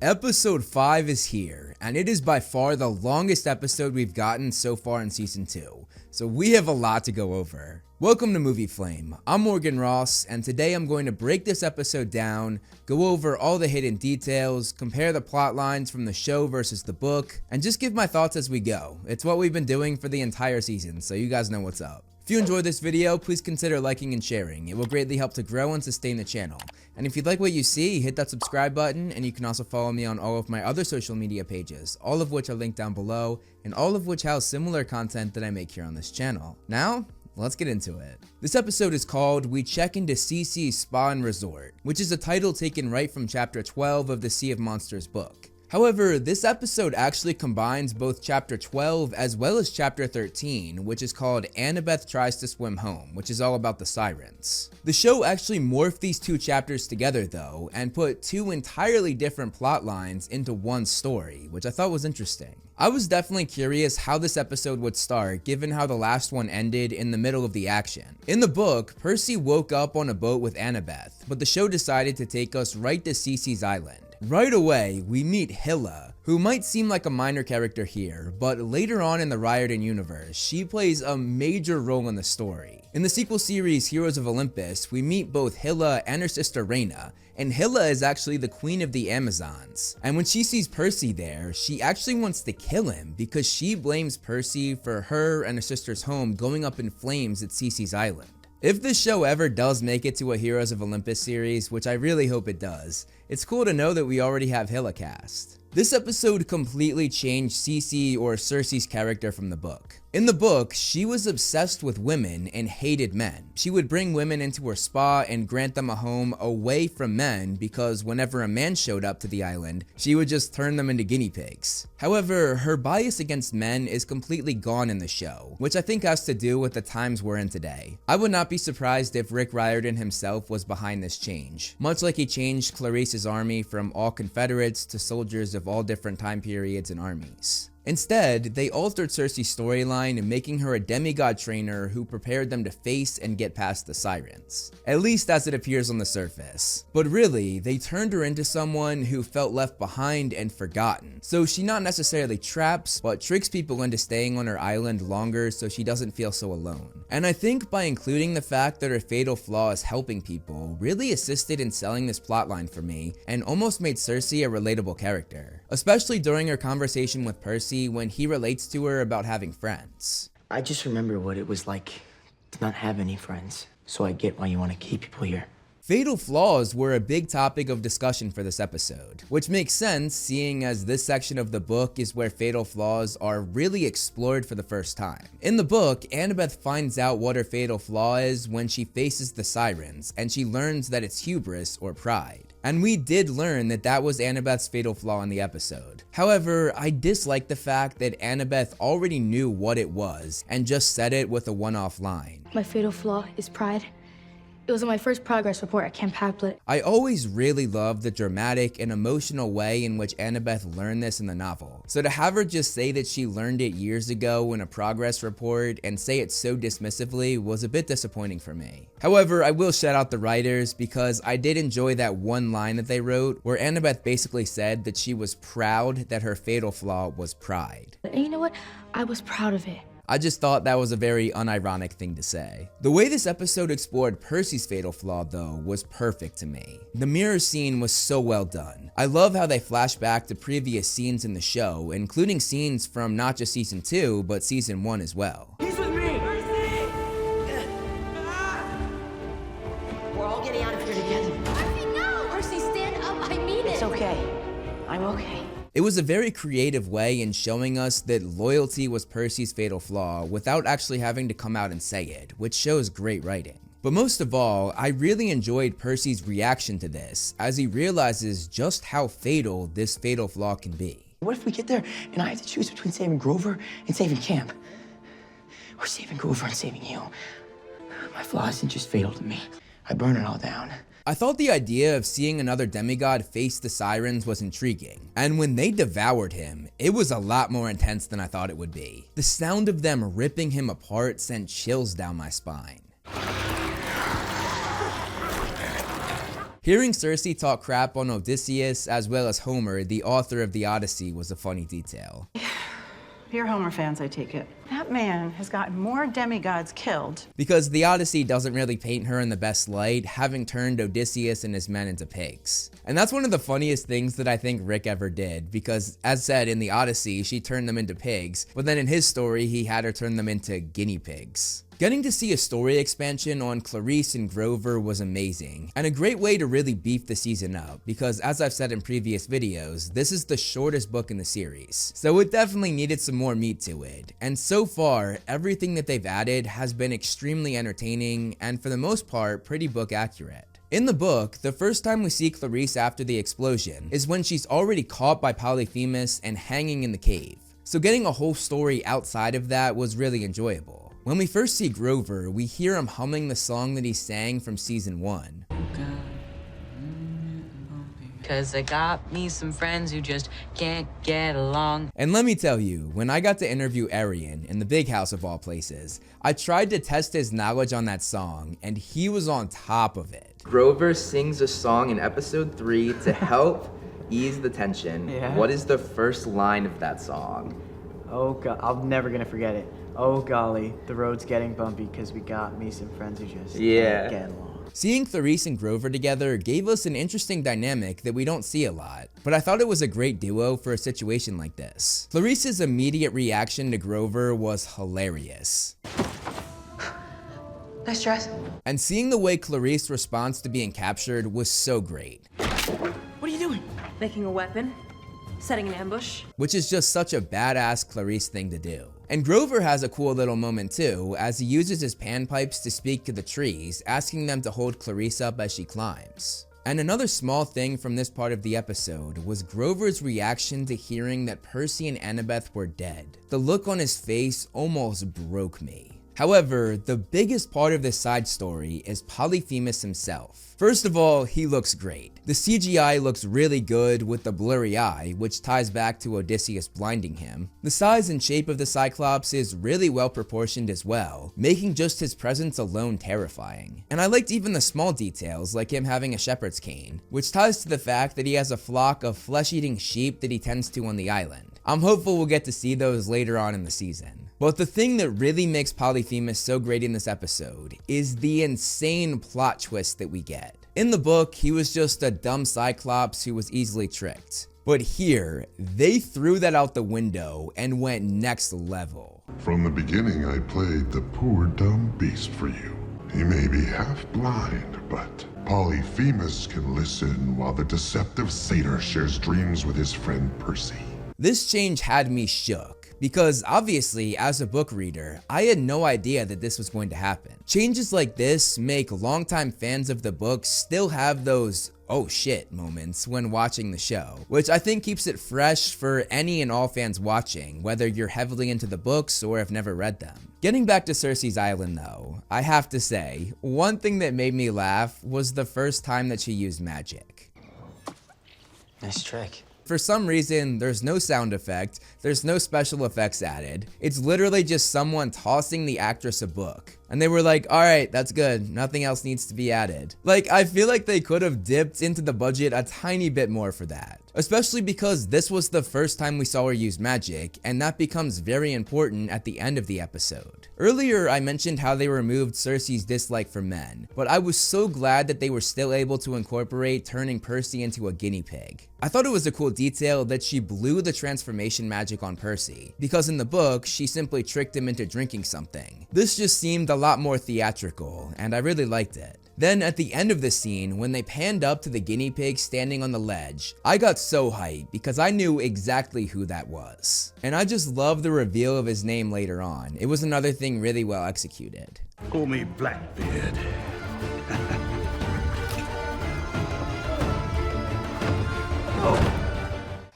Episode 5 is here, and it is by far the longest episode we've gotten so far in Season 2, so we have a lot to go over. Welcome to Movie Flame. I'm Morgan Ross, and today I'm going to break this episode down, go over all the hidden details, compare the plot lines from the show versus the book, and just give my thoughts as we go. It's what we've been doing for the entire season, so you guys know what's up. If you enjoyed this video, please consider liking and sharing. It will greatly help to grow and sustain the channel. And if you like what you see, hit that subscribe button, and you can also follow me on all of my other social media pages, all of which are linked down below, and all of which house similar content that I make here on this channel. Now, let's get into it. This episode is called We Check Into Cece's Spa and Resort, which is a title taken right from chapter 12 of the Sea of Monsters book. However, this episode actually combines both chapter 12 as well as chapter 13, which is called Annabeth Tries to Swim Home, which is all about the sirens. The show actually morphed these two chapters together though, and put two entirely different plot lines into one story, which I thought was interesting. I was definitely curious how this episode would start, given how the last one ended in the middle of the action. In the book, Percy woke up on a boat with Annabeth, but the show decided to take us right to Cece's island. Right away, we meet Hilla, who might seem like a minor character here, but later on in the Riordan universe, she plays a major role in the story. In the sequel series Heroes of Olympus, we meet both Hilla and her sister Reyna, and Hilla is actually the queen of the Amazons. And when she sees Percy there, she actually wants to kill him because she blames Percy for her and her sister's home going up in flames at Cece's island. If this show ever does make it to a Heroes of Olympus series, which I really hope it does, it's cool to know that we already have Hilla cast. This episode completely changed Cece or Cersei's character from the book. In the book, she was obsessed with women and hated men. She would bring women into her spa and grant them a home away from men because whenever a man showed up to the island, she would just turn them into guinea pigs. However, her bias against men is completely gone in the show, which I think has to do with the times we're in today. I would not be surprised if Rick Riordan himself was behind this change, much like he changed Clarice's army from all Confederates to soldiers of all different time periods and armies. Instead, they altered Cersei's storyline, making her a demigod trainer who prepared them to face and get past the sirens. At least as it appears on the surface. But really, they turned her into someone who felt left behind and forgotten. So she not necessarily traps, but tricks people into staying on her island longer so she doesn't feel so alone. And I think by including the fact that her fatal flaw is helping people really assisted in selling this plotline for me and almost made Cersei a relatable character. Especially during her conversation with Percy when he relates to her about having friends. I just remember what it was like to not have any friends, so I get why you want to keep people here. Fatal flaws were a big topic of discussion for this episode, which makes sense seeing as this section of the book is where fatal flaws are really explored for the first time. In the book, Annabeth finds out what her fatal flaw is when she faces the sirens, and she learns that it's hubris or pride. And we did learn that that was Annabeth's fatal flaw in the episode. However, I dislike the fact that Annabeth already knew what it was and just said it with a one-off line. My fatal flaw is pride. It was on my first progress report at Camp Haplet. I always really loved the dramatic and emotional way in which Annabeth learned this in the novel. So to have her just say that she learned it years ago in a progress report and say it so dismissively was a bit disappointing for me. However, I will shout out the writers because I did enjoy that one line that they wrote where Annabeth basically said that she was proud that her fatal flaw was pride. And you know what? I was proud of it. I just thought that was a very unironic thing to say. The way this episode explored Percy's fatal flaw though was perfect to me. The mirror scene was so well done. I love how they flash back to previous scenes in the show, including scenes from not just season 2, but season 1 as well. He's with me! Percy! We're all getting out of here together. Percy, no! Percy, stand up. I mean it. It's okay. I'm okay. It was a very creative way in showing us that loyalty was Percy's fatal flaw without actually having to come out and say it, which shows great writing. But most of all, I really enjoyed Percy's reaction to this, as he realizes just how fatal this fatal flaw can be. What if we get there and I have to choose between saving Grover and saving Camp? Or saving Grover and saving you? My flaw isn't just fatal to me. I burn it all down. I thought the idea of seeing another demigod face the sirens was intriguing, and when they devoured him, it was a lot more intense than I thought it would be. The sound of them ripping him apart sent chills down my spine. Hearing Cersei talk crap on Odysseus as well as Homer, the author of the Odyssey, was a funny detail. You're Homer fans, I take it. That man has gotten more demigods killed. Because the Odyssey doesn't really paint her in the best light, having turned Odysseus and his men into pigs. And that's one of the funniest things that I think Rick ever did, because as said in the Odyssey, she turned them into pigs, but then in his story, he had her turn them into guinea pigs. Getting to see a story expansion on Clarice and Grover was amazing, and a great way to really beef the season up, because as I've said in previous videos, this is the shortest book in the series, so it definitely needed some more meat to it, and so far, everything that they've added has been extremely entertaining, and for the most part, pretty book accurate. In the book, the first time we see Clarice after the explosion is when she's already caught by Polyphemus and hanging in the cave, so getting a whole story outside of that was really enjoyable. When we first see Grover, we hear him humming the song that he sang from season 1. Cause I got me some friends who just can't get along. And let me tell you, when I got to interview Arian in the Big House of all places, I tried to test his knowledge on that song, and he was on top of it. Grover sings a song in episode 3 to help ease the tension. Yeah. What is the first line of that song? Oh god, I'm never gonna forget it. Oh golly, the road's getting bumpy because we got me some friends who just can't get along. Seeing Clarice and Grover together gave us an interesting dynamic that we don't see a lot, but I thought it was a great duo for a situation like this. Clarice's immediate reaction to Grover was hilarious. Nice dress. And seeing the way Clarice responds to being captured was so great. What are you doing? Making a weapon, setting an ambush. Which is just such a badass Clarice thing to do. And Grover has a cool little moment too, as he uses his panpipes to speak to the trees, asking them to hold Clarice up as she climbs. And another small thing from this part of the episode was Grover's reaction to hearing that Percy and Annabeth were dead. The look on his face almost broke me. However, the biggest part of this side story is Polyphemus himself. First of all, he looks great. The CGI looks really good with the blurry eye, which ties back to Odysseus blinding him. The size and shape of the Cyclops is really well proportioned as well, making just his presence alone terrifying. And I liked even the small details, like him having a shepherd's cane, which ties to the fact that he has a flock of flesh-eating sheep that he tends to on the island. I'm hopeful we'll get to see those later on in the season. But the thing that really makes Polyphemus so great in this episode is the insane plot twist that we get. In the book, he was just a dumb Cyclops who was easily tricked. But here, they threw that out the window and went next level. From the beginning, I played the poor dumb beast for you. He may be half blind, but Polyphemus can listen while the deceptive satyr shares dreams with his friend Percy. This change had me shook, because obviously, as a book reader, I had no idea that this was going to happen. Changes like this make longtime fans of the book still have those oh shit moments when watching the show, which I think keeps it fresh for any and all fans watching, whether you're heavily into the books or have never read them. Getting back to Cersei's island though, I have to say, one thing that made me laugh was the first time that she used magic. Nice trick. For some reason, there's no sound effect, there's no special effects added. It's literally just someone tossing the actress a book. And they were like, alright, that's good, nothing else needs to be added. Like, I feel like they could have dipped into the budget a tiny bit more for that. Especially because this was the first time we saw her use magic, and that becomes very important at the end of the episode. Earlier, I mentioned how they removed Cersei's dislike for men, but I was so glad that they were still able to incorporate turning Percy into a guinea pig. I thought it was a cool detail that she blew the transformation magic on Percy, because in the book, she simply tricked him into drinking something. This just seemed a lot more theatrical, and I really liked it. Then at the end of the scene, when they panned up to the guinea pig standing on the ledge, I got so hyped because I knew exactly who that was. And I just love the reveal of his name later on. It was another thing really well executed. Call me Blackbeard.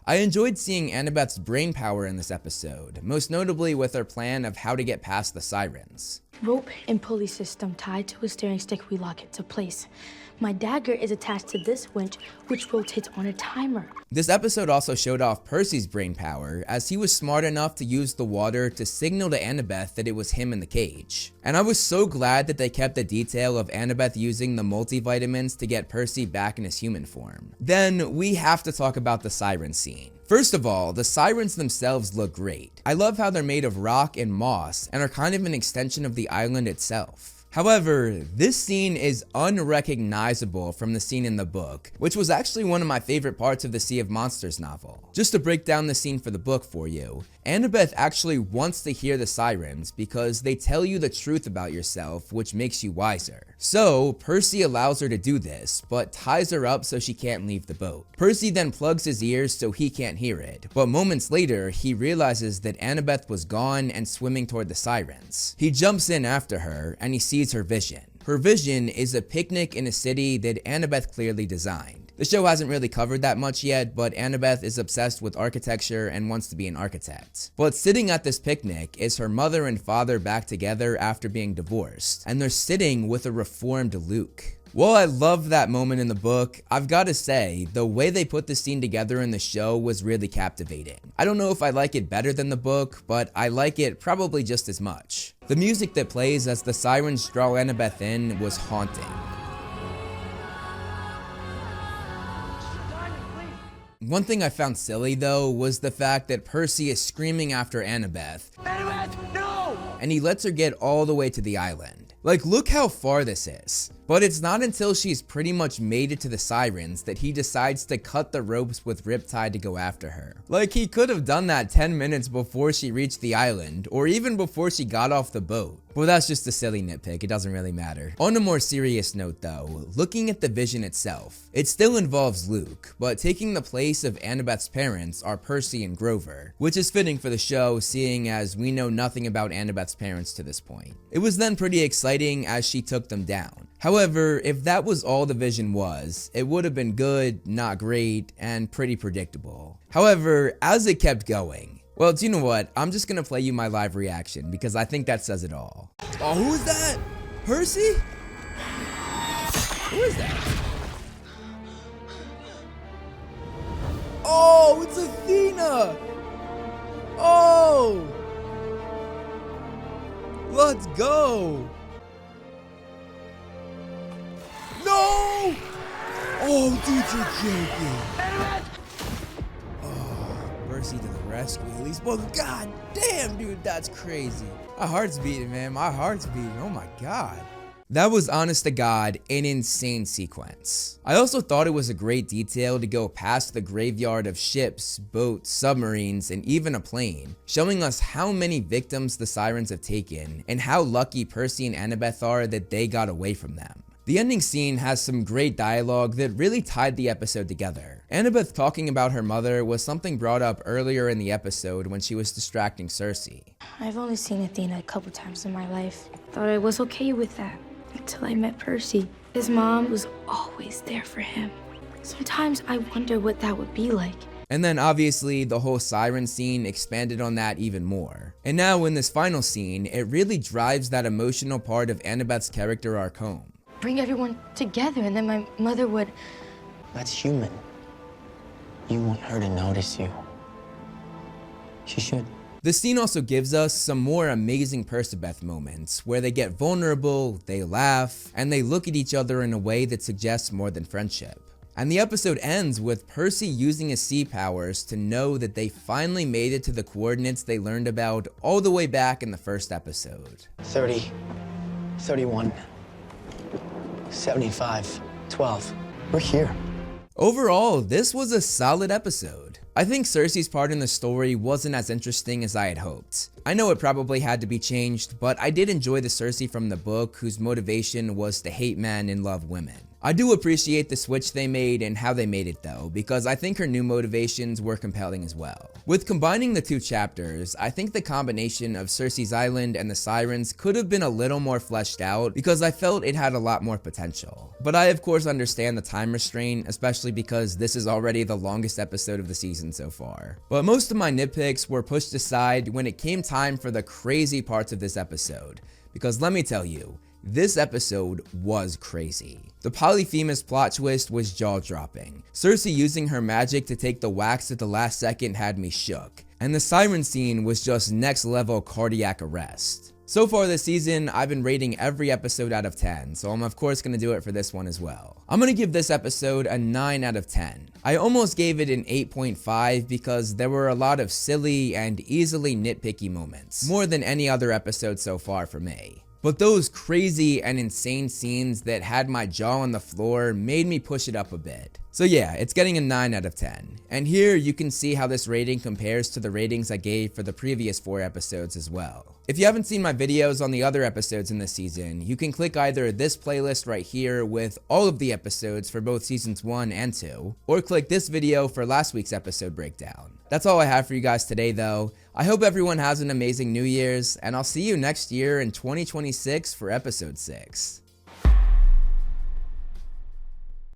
I enjoyed seeing Annabeth's brain power in this episode, most notably with her plan of how to get past the sirens. rope and pulley system tied to a steering stick we lock into place. My dagger is attached to this winch, which rotates on a timer. This episode also showed off Percy's brain power, as he was smart enough to use the water to signal to Annabeth that it was him in the cage. And I was so glad that they kept the detail of Annabeth using the multivitamins to get Percy back in his human form. Then we have to talk about the siren scene. First of all, the sirens themselves look great. I love how they're made of rock and moss and are kind of an extension of the island itself. However, this scene is unrecognizable from the scene in the book, which was actually one of my favorite parts of the Sea of Monsters novel. Just to break down the scene for the book for you, Annabeth actually wants to hear the sirens because they tell you the truth about yourself, which makes you wiser. So, Percy allows her to do this, but ties her up so she can't leave the boat. Percy then plugs his ears so he can't hear it, but moments later, he realizes that Annabeth was gone and swimming toward the sirens. He jumps in after her, and he sees her vision. Her vision is a picnic in a city that Annabeth clearly designed. The show hasn't really covered that much yet, but Annabeth is obsessed with architecture and wants to be an architect. But sitting at this picnic is her mother and father back together after being divorced, and they're sitting with a reformed Luke. While I love that moment in the book, I've got to say, the way they put this scene together in the show was really captivating. I don't know if I like it better than the book, but I like it probably just as much. The music that plays as the sirens draw Annabeth in was haunting. One thing I found silly though was the fact that Percy is screaming after Annabeth. Annabeth, no! And he lets her get all the way to the island. Like, look how far this is. But it's not until she's pretty much made it to the sirens that he decides to cut the ropes with Riptide to go after her. Like, he could have done that 10 minutes before she reached the island, or even before she got off the boat. Well, that's just a silly nitpick, it doesn't really matter. On a more serious note though, looking at the vision itself, it still involves Luke, but taking the place of Annabeth's parents are Percy and Grover, which is fitting for the show seeing as we know nothing about Annabeth's parents to this point. It was then pretty exciting as she took them down. However, if that was all the vision was, it would have been good, not great, and pretty predictable. However, as it kept going, well, do you know what? I'm just gonna play you my live reaction because I think that says it all. Oh, who is that? Percy? Who is that? Oh, it's Athena! Oh! Let's go! No! Oh, dude, you're joking. Oh, Percy to the rescue at least. Well, god damn, dude, that's crazy. My heart's beating, man. My heart's beating. Oh my god. That was, honest to God, an insane sequence. I also thought it was a great detail to go past the graveyard of ships, boats, submarines, and even a plane, showing us how many victims the sirens have taken, and how lucky Percy and Annabeth are that they got away from them. The ending scene has some great dialogue that really tied the episode together. Annabeth talking about her mother was something brought up earlier in the episode when she was distracting Cersei. I've only seen Athena a couple times in my life. Thought I was okay with that until I met Percy. His mom was always there for him. Sometimes I wonder what that would be like. And then obviously the whole siren scene expanded on that even more. And now in this final scene, it really drives that emotional part of Annabeth's character arc home. Bring everyone together and then my mother would... That's human. You want her to notice you. She should. This scene also gives us some more amazing Percabeth moments where they get vulnerable, they laugh, and they look at each other in a way that suggests more than friendship. And the episode ends with Percy using his sea powers to know that they finally made it to the coordinates they learned about all the way back in the first episode. 30, 31, 75, 12. We're here. Overall, this was a solid episode. I think Cersei's part in the story wasn't as interesting as I had hoped. I know it probably had to be changed, but I did enjoy the Cersei from the book whose motivation was to hate men and love women. I do appreciate the switch they made and how they made it though, because I think her new motivations were compelling as well. With combining the two chapters, I think the combination of Cersei's Island and the Sirens could have been a little more fleshed out because I felt it had a lot more potential. But I of course understand the time restraint, especially because this is already the longest episode of the season so far. But most of my nitpicks were pushed aside when it came time for the crazy parts of this episode. because let me tell you, this episode was crazy. The Polyphemus plot twist was jaw-dropping. Cersei using her magic to take the wax at the last second had me shook, and the siren scene was just next level cardiac arrest. So far this season, I've been rating every episode out of 10, so I'm of course going to do it for this one as well. I'm going to give this episode a 9 out of 10. I almost gave it an 8.5 because there were a lot of silly and easily nitpicky moments, more than any other episode so far for me. But those crazy and insane scenes that had my jaw on the floor made me push it up a bit. So yeah, it's getting a 9 out of 10. And here you can see how this rating compares to the ratings I gave for the previous 4 episodes as well. If you haven't seen my videos on the other episodes in this season, you can click either this playlist right here with all of the episodes for both seasons 1 and 2, or click this video for last week's episode breakdown. That's all I have for you guys today though. I hope everyone has an amazing New Year's, and I'll see you next year in 2026 for episode 6.